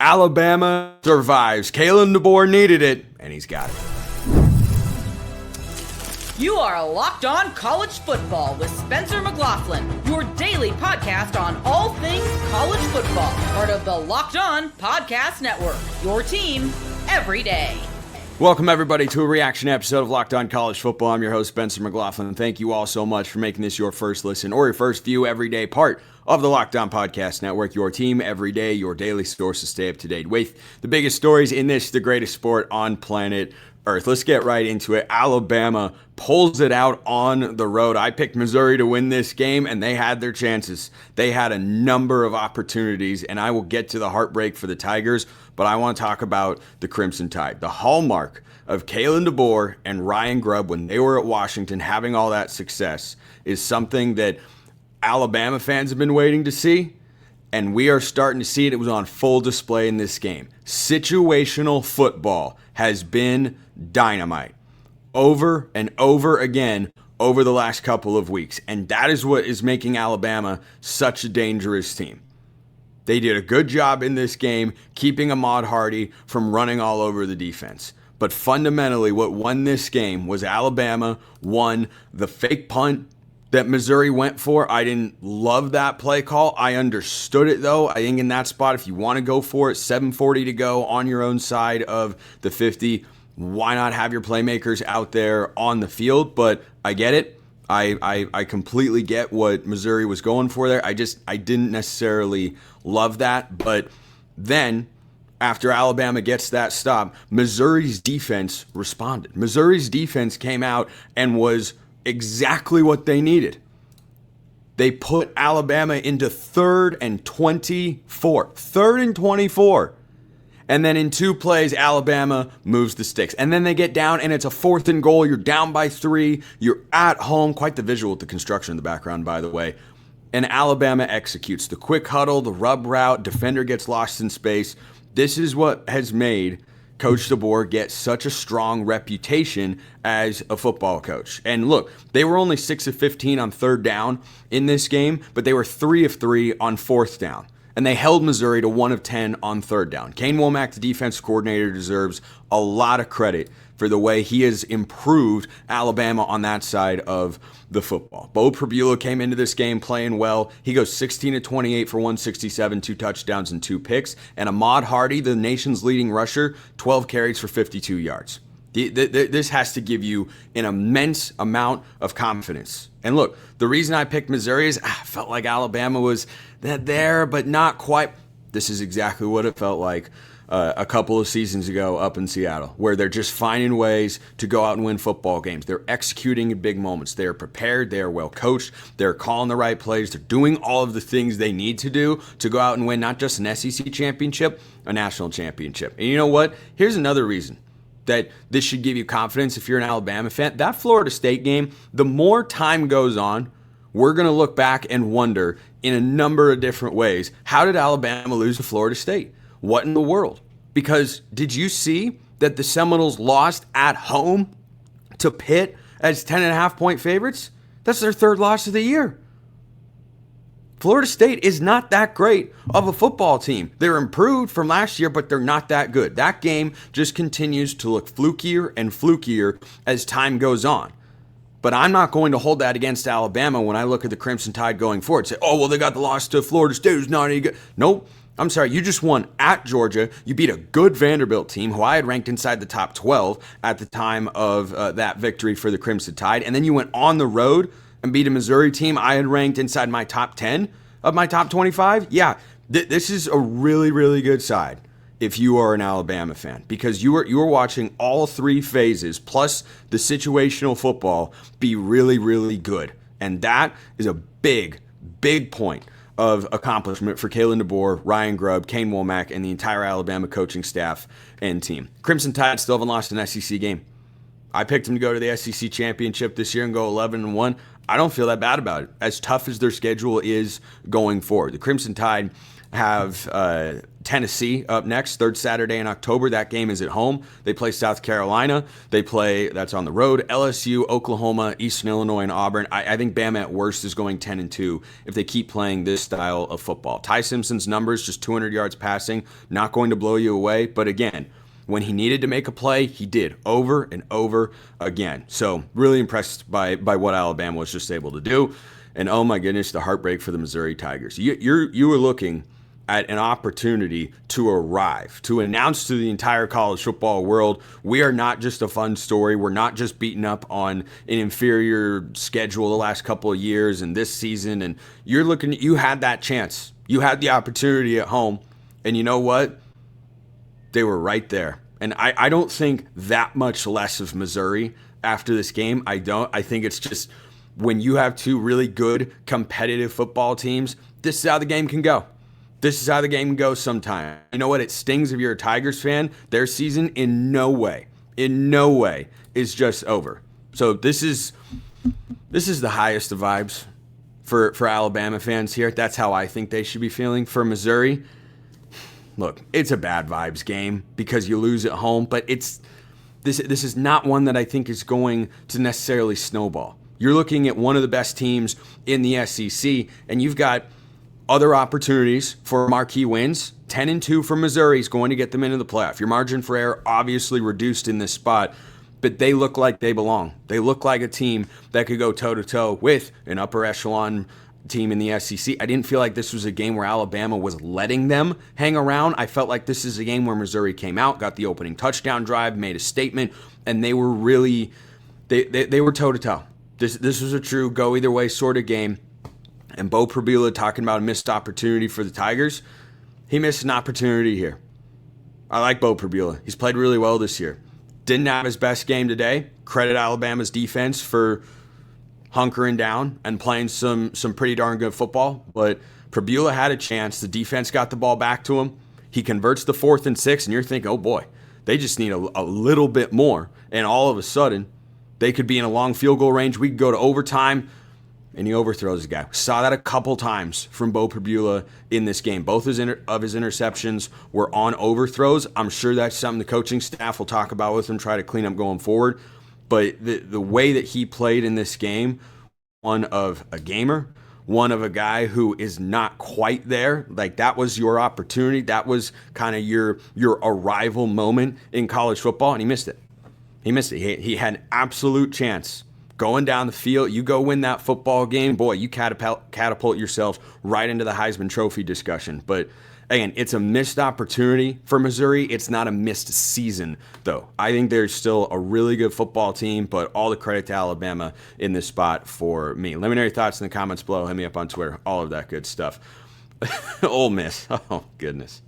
Alabama survives. Kalen DeBoer needed it, and he's got it. You are Locked On College Football with Spencer McLaughlin, your daily podcast on all things college football. Part of the Locked On Podcast Network, your team every day. Welcome, everybody, to a reaction episode of Locked On College Football. I'm your host, Spencer McLaughlin, and thank you all so much for making this your first listen or your first view every day, part of the Locked On Podcast Network, your team every day, your daily source to stay up to date with the biggest stories in this, the greatest sport on planet Earth. Let's get right into it. Alabama pulls it out on the road. I picked Missouri to win this game, and they had their chances. They had a number of opportunities, and I will get to the heartbreak for the Tigers, but I want to talk about the Crimson Tide. The hallmark of Kalen DeBoer and Ryan Grubb when they were at Washington having all that success is something that Alabama fans have been waiting to see, and we are starting to see it. It was on full display in this game. Situational football has been dynamite over and over again over the last couple of weeks, and that is what is making Alabama such a dangerous team. They did a good job in this game keeping Ahmad Hardy from running all over the defense. But fundamentally, what won this game was Alabama won the fake punt that Missouri went for. I didn't love that play call. I understood it, though. I think in that spot, if you want to go for it, 7:40 to go on your own side of the 50, why not have your playmakers out there on the field? But I get it. I completely get what Missouri was going for there. I didn't necessarily love that. But then, after Alabama gets that stop, Missouri's defense responded. Missouri's defense came out and was exactly what they needed. They put Alabama into 3rd and 24. 3rd and 24. And then in 2 plays, Alabama moves the sticks. And then they get down, and it's a 4th and goal. You're down by 3. You're at home. Quite the visual with the construction in the background, by the way. And Alabama executes. The quick huddle, the rub route, defender gets lost in space. This is what has made Coach DeBoer get such a strong reputation as a football coach. And look, they were only 6 of 15 on 3rd down in this game, but they were 3 of 3 on 4th down. And they held Missouri to 1 of 10 on 3rd down. Kane Womack, the defense coordinator, deserves a lot of credit for the way he has improved Alabama on that side of the football. Bo Pribula came into this game playing well. He goes 16 of 28 for 167, 2 touchdowns and 2 picks. And Ahmad Hardy, the nation's leading rusher, 12 carries for 52 yards. This has to give you an immense amount of confidence. And look, the reason I picked Missouri is I felt like Alabama was there, but not quite. This is exactly what it felt like a couple of seasons ago up in Seattle, where they're just finding ways to go out and win football games. They're executing in big moments. They are prepared. They are well coached. They're calling the right plays. They're doing all of the things they need to do to go out and win not just an SEC championship, a national championship. And you know what? Here's another reason that this should give you confidence if you're an Alabama fan. That Florida State game, the more time goes on, we're going to look back and wonder in a number of different ways, how did Alabama lose to Florida State? What in the world? Because did you see that the Seminoles lost at home to Pitt as 10.5-point favorites? That's their 3rd loss of the year. Florida State is not that great of a football team. They're improved from last year, but they're not that good. That game just continues to look flukier and flukier as time goes on. But I'm not going to hold that against Alabama when I look at the Crimson Tide going forward. Say, oh, well, they got the loss to Florida State, who's not any good. Nope. I'm sorry, you just won at Georgia. You beat a good Vanderbilt team, who I had ranked inside the top 12 at the time of that victory for the Crimson Tide. And then you went on the road and beat a Missouri team I had ranked inside my top 10 of my top 25. Yeah, this is a really, really good side if you are an Alabama fan, because you are watching all 3 phases plus the situational football be really, really good. And that is a big, big point of accomplishment for Kalen DeBoer, Ryan Grubb, Kane Womack, and the entire Alabama coaching staff and team. Crimson Tide still haven't lost an SEC game. I picked them to go to the SEC championship this year and go 11-1. I don't feel that bad about it, as tough as their schedule is going forward. The Crimson Tide have Tennessee up next, third Saturday in October. That game is at home. They play South Carolina. That's on the road. LSU, Oklahoma, Eastern Illinois, and Auburn. I think Bama at worst is going 10-2 if they keep playing this style of football. Ty Simpson's numbers, just 200 yards passing, not going to blow you away. But again, when he needed to make a play, he did over and over again. So really impressed by what Alabama was just able to do. And oh my goodness, the heartbreak for the Missouri Tigers. You were looking at an opportunity to arrive, to announce to the entire college football world, we are not just a fun story. We're not just beating up on an inferior schedule the last couple of years and this season. And you had that chance. You had the opportunity at home. And you know what? They were right there. And I don't think that much less of Missouri after this game. I don't. I think it's just when you have two really good competitive football teams, this is how the game can go. This is how the game can go sometime. You know what? It stings if you're a Tigers fan. Their season in no way is just over. So this is the highest of vibes for Alabama fans here. That's how I think they should be feeling. For Missouri, look, it's a bad vibes game because you lose at home, but this is not one that I think is going to necessarily snowball. You're looking at one of the best teams in the SEC, and you've got other opportunities for marquee wins. 10-2 for Missouri is going to get them into the playoff. Your margin for error obviously reduced in this spot, but they look like they belong. They look like a team that could go toe-to-toe with an upper echelon team in the SEC. I didn't feel like this was a game where Alabama was letting them hang around. I felt like this is a game where Missouri came out, got the opening touchdown drive, made a statement, and they were really, they were toe-to-toe. This was a true go-either-way sort of game. And Bo Prabula talking about a missed opportunity for the Tigers. He missed an opportunity here. I like Bo Prabula. He's played really well this year. Didn't have his best game today. Credit Alabama's defense for hunkering down and playing some pretty darn good football. But Prabula had a chance. The defense got the ball back to him. He converts the 4th and 6, and you're thinking, oh boy, they just need a little bit more. And all of a sudden, they could be in a long field goal range. We could go to overtime. And he overthrows the guy. Saw that a couple times from Bo Prabula in this game. Both of his interceptions were on overthrows. I'm sure that's something the coaching staff will talk about with him, try to clean up going forward. But the way that he played in this game, one of a gamer, one of a guy who is not quite there. Like, that was your opportunity. That was kind of your arrival moment in college football, and he missed it. He had an absolute chance. Going down the field, you go win that football game, boy, you catapult yourself right into the Heisman Trophy discussion. But again, it's a missed opportunity for Missouri. It's not a missed season, though. I think there's still a really good football team, but all the credit to Alabama in this spot for me. Let me know your thoughts in the comments below. Hit me up on Twitter, all of that good stuff. Ole Miss, oh goodness.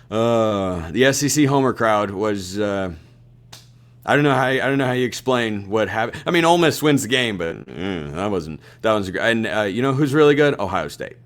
The SEC Homer crowd was... I don't know how you explain what happened. I mean, Ole Miss wins the game, but that wasn't great. And you know who's really good? Ohio State.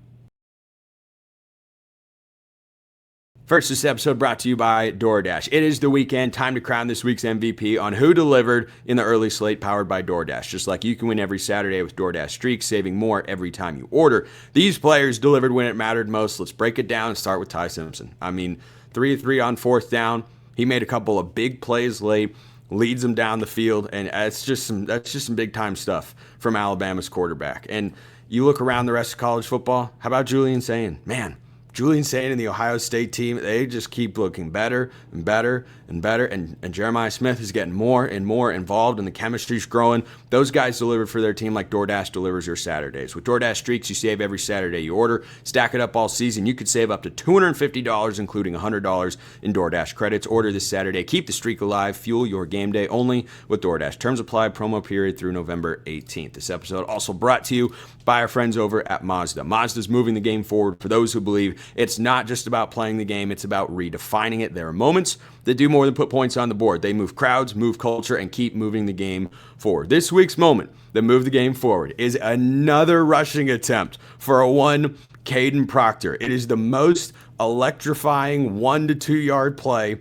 First, this episode brought to you by DoorDash. It is the weekend. Time to crown this week's MVP on who delivered in the early slate powered by DoorDash. Just like you can win every Saturday with DoorDash Streaks, saving more every time you order. These players delivered when it mattered most. Let's break it down and start with Ty Simpson. I mean, 3-3 on 4th down. He made a couple of big plays late. Leads them down the field, and that's just some big time stuff from Alabama's quarterback. And you look around the rest of college football, how about Julian Sayin? Man, Julian Sayin and the Ohio State team, they just keep looking better and better and better. And Jeremiah Smith is getting more and more involved, and the chemistry's growing. Those guys delivered for their team like DoorDash delivers your Saturdays. With DoorDash Streaks, you save every Saturday you order. Stack it up all season. You could save up to $250, including $100 in DoorDash credits. Order this Saturday. Keep the streak alive. Fuel your game day only with DoorDash. Terms apply. Promo period through November 18th. This episode also brought to you by our friends over at Mazda. Mazda's moving the game forward for those who believe it's not just about playing the game, it's about redefining it. There are moments that do more than put points on the board. They move crowds, move culture, and keep moving the game forward. This week's moment that moved the game forward is another rushing attempt for a one Caden Proctor. It is the most electrifying 1 to 2 yard play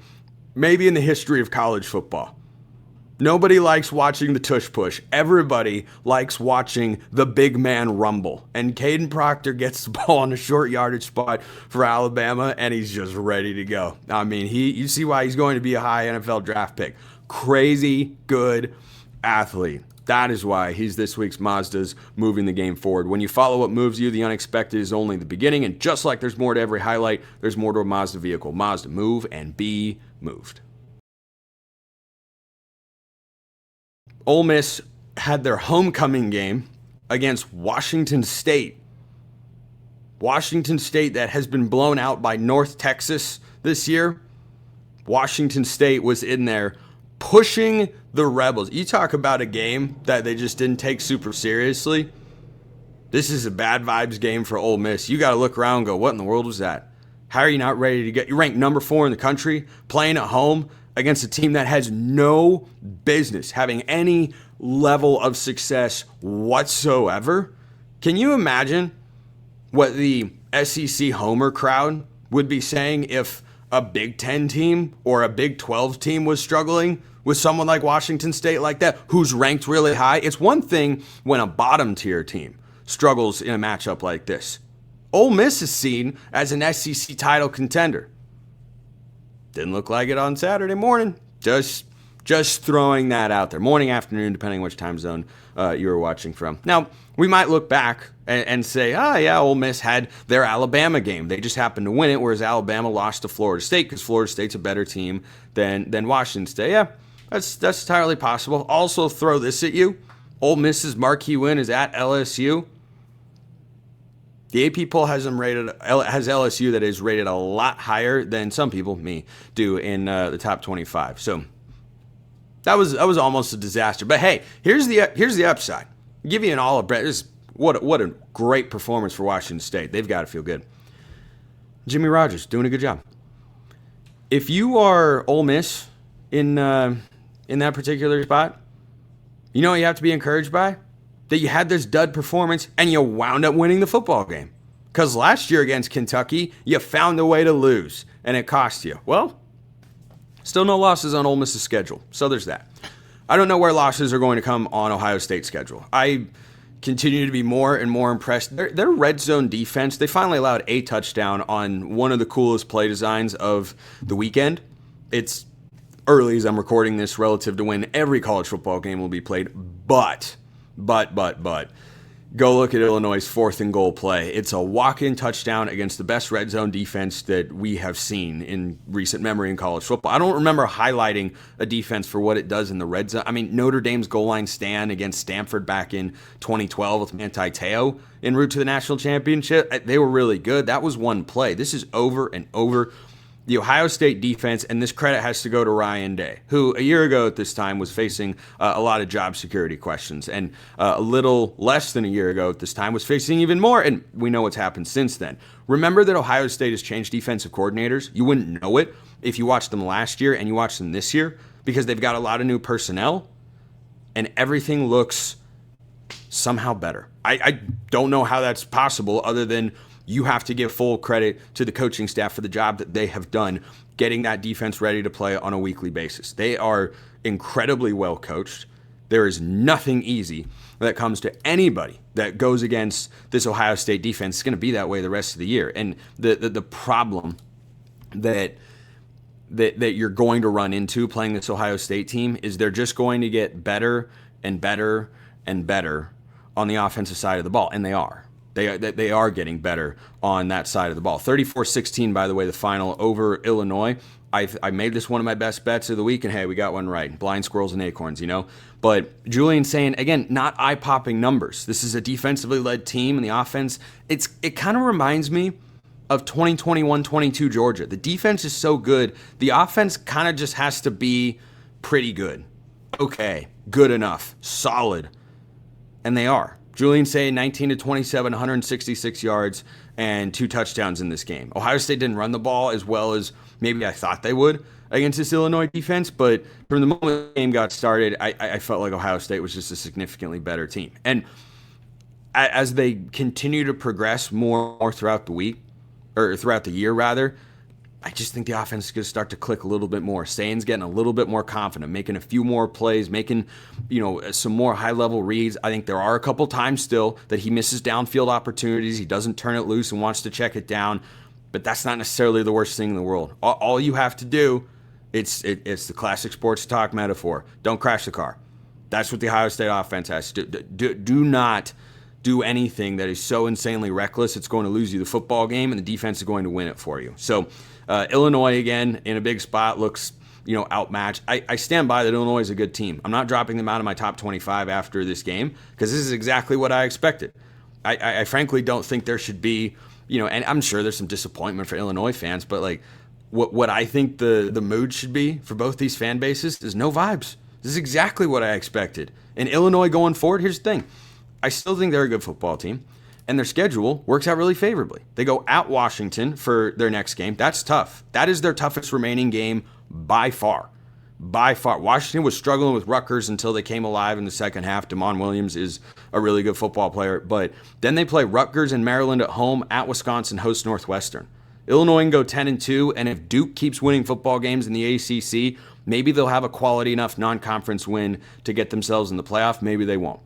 maybe in the history of college football. Nobody likes watching the tush push. Everybody likes watching the big man rumble. And Caden Proctor gets the ball on a short yardage spot for Alabama, and he's just ready to go. I mean, you see why he's going to be a high NFL draft pick. Crazy good athlete. That is why he's this week's Mazda's moving the game forward. When you follow what moves you, the unexpected is only the beginning. And just like there's more to every highlight, there's more to a Mazda vehicle. Mazda, move and be moved. Ole Miss had their homecoming game against Washington State. Washington State that has been blown out by North Texas this year. Washington State was in there pushing the Rebels. You talk about a game that they just didn't take super seriously. This is a bad vibes game for Ole Miss. You got to look around and go, what in the world was that? How are you not ready to get? You're ranked number 4 in the country, playing at home against a team that has no business having any level of success whatsoever. Can you imagine what the SEC Homer crowd would be saying if a Big 10 team or a Big 12 team was struggling with someone like Washington State like that, who's ranked really high? It's one thing when a bottom tier team struggles in a matchup like this. Ole Miss is seen as an SEC title contender. Didn't look like it on Saturday morning. Just throwing that out there. Morning, afternoon, depending which time zone you were watching from. Now, we might look back and say, Ole Miss had their Alabama game. They just happened to win it, whereas Alabama lost to Florida State because Florida State's a better team than Washington State. Yeah, that's entirely possible. Also throw this at you. Ole Miss's marquee win is at LSU. The AP poll has LSU that is rated a lot higher than some people, me, do in the top 25. So that was almost a disaster. But hey, here's the upside. I'll give you an olive bread. What a great performance for Washington State. They've got to feel good. Jimmy Rogers doing a good job. If you are Ole Miss in that particular spot, you know what you have to be encouraged by? That you had this dud performance and you wound up winning the football game. Because last year against Kentucky, you found a way to lose, and it cost you. Well, still no losses on Ole Miss's schedule, so there's that. I don't know where losses are going to come on Ohio State's schedule. I continue to be more and more impressed. Their red zone defense, they finally allowed a touchdown on one of the coolest play designs of the weekend. It's early as I'm recording this relative to when every college football game will be played, but go look at Illinois' 4th and goal play. It's a walk-in touchdown against the best red zone defense that we have seen in recent memory in college football. I don't remember highlighting a defense for what it does in the red zone. I mean, Notre Dame's goal line stand against Stanford back in 2012 with Manti Te'o en route to the national championship. They were really good. That was one play. This is over and over. The Ohio State defense, and this credit has to go to Ryan Day, who a year ago at this time was facing a lot of job security questions, and a little less than a year ago at this time was facing even more, and we know what's happened since then. Remember that Ohio State has changed defensive coordinators? You wouldn't know it if you watched them last year and you watched them this year, because they've got a lot of new personnel, and everything looks somehow better. I don't know how that's possible other than you have to give full credit to the coaching staff for the job that they have done getting that defense ready to play on a weekly basis. They are incredibly well coached. There is nothing easy that comes to anybody that goes against this Ohio State defense. It's going to be that way the rest of the year. And the problem that you're going to run into playing this Ohio State team is they're just going to get better and better and better on the offensive side of the ball, and they are. They are getting better on that side of the ball. 34-16, by the way, the final over Illinois. I made this one of my best bets of the week, and hey, we got one right. Blind squirrels and acorns, you know. But Julian saying, again, not eye-popping numbers. This is a defensively led team, and the offense, it kind of reminds me of 2021-22 Georgia. The defense is so good. The offense kind of just has to be pretty good. Okay, good enough, solid. And they are. Julian saying 19-27, 166 yards, and 2 touchdowns in this game. Ohio State didn't run the ball as well as maybe I thought they would against this Illinois defense, but from the moment the game got started, I felt like Ohio State was just a significantly better team. And as they continue to progress more throughout the week, or throughout the year rather, I just think the offense is going to start to click a little bit more. Sain's getting a little bit more confident, making a few more plays, making, some more high-level reads. I think there are a couple times still that he misses downfield opportunities. He doesn't turn it loose and wants to check it down, but that's not necessarily the worst thing in the world. All you have to do, it's the classic sports talk metaphor. Don't crash the car. That's what the Ohio State offense has to do. Do not do anything that is so insanely reckless it's going to lose you the football game, and the defense is going to win it for you. So Illinois, again, in a big spot, looks outmatched. I stand by that Illinois is a good team. I'm not dropping them out of my top 25 after this game because this is exactly what I expected. I frankly don't think there should be, and I'm sure there's some disappointment for Illinois fans, but like what I think the mood should be for both these fan bases is no vibes. This is exactly what I expected. And Illinois going forward, here's the thing. I still think they're a good football team, and their schedule works out really favorably. They go at Washington for their next game. That's tough. That is their toughest remaining game by far. By far. Washington was struggling with Rutgers until they came alive in the second half. Damon Williams is a really good football player. But then they play Rutgers and Maryland at home, at Wisconsin, host Northwestern. Illinois can go 10-2, and if Duke keeps winning football games in the ACC, maybe they'll have a quality enough non-conference win to get themselves in the playoff. Maybe they won't.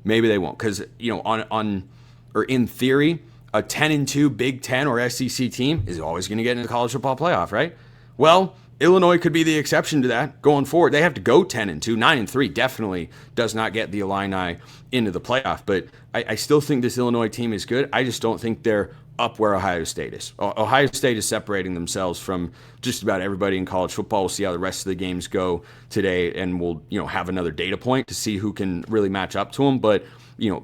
Maybe they won't, because in theory, a 10-2 Big Ten or SEC team is always going to get into the college football playoff, right? Well, Illinois could be the exception to that going forward. They have to go 10-2. 9-3 definitely does not get the Illini into the playoff, but I still think this Illinois team is good. I just don't think they're up where Ohio State is. Ohio State is separating themselves from just about everybody in college football. We'll see how the rest of the games go today, and we'll have another data point to see who can really match up to them. But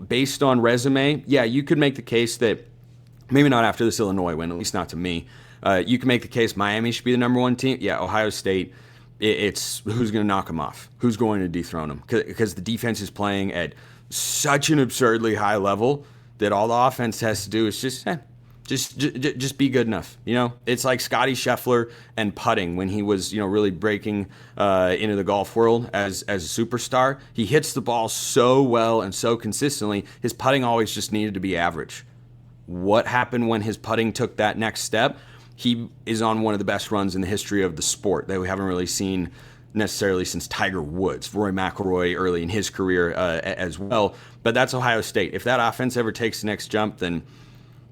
based on resume, yeah, you could make the case that maybe not after this Illinois win, at least not to me. You can make the case Miami should be the number one team. Yeah, Ohio State, it's who's going to knock them off, who's going to dethrone them, because the defense is playing at such an absurdly high level that all the offense has to do is just be good enough. It's like Scotty Scheffler and putting when he was, really breaking into the golf world as a superstar. He hits the ball so well and so consistently. His putting always just needed to be average. What happened when his putting took that next step? He is on one of the best runs in the history of the sport that we haven't really seen necessarily since Tiger Woods, Rory McIlroy early in his career as well. But that's Ohio State. If that offense ever takes the next jump, then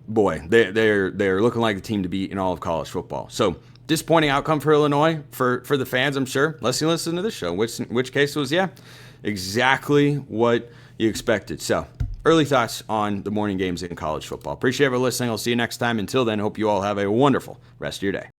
boy, they're looking like the team to beat in all of college football. So disappointing outcome for Illinois, for the fans, I'm sure. Unless you listen to this show, which case was, exactly what you expected. So early thoughts on the morning games in college football. Appreciate everyone listening. I'll see you next time. Until then, hope you all have a wonderful rest of your day.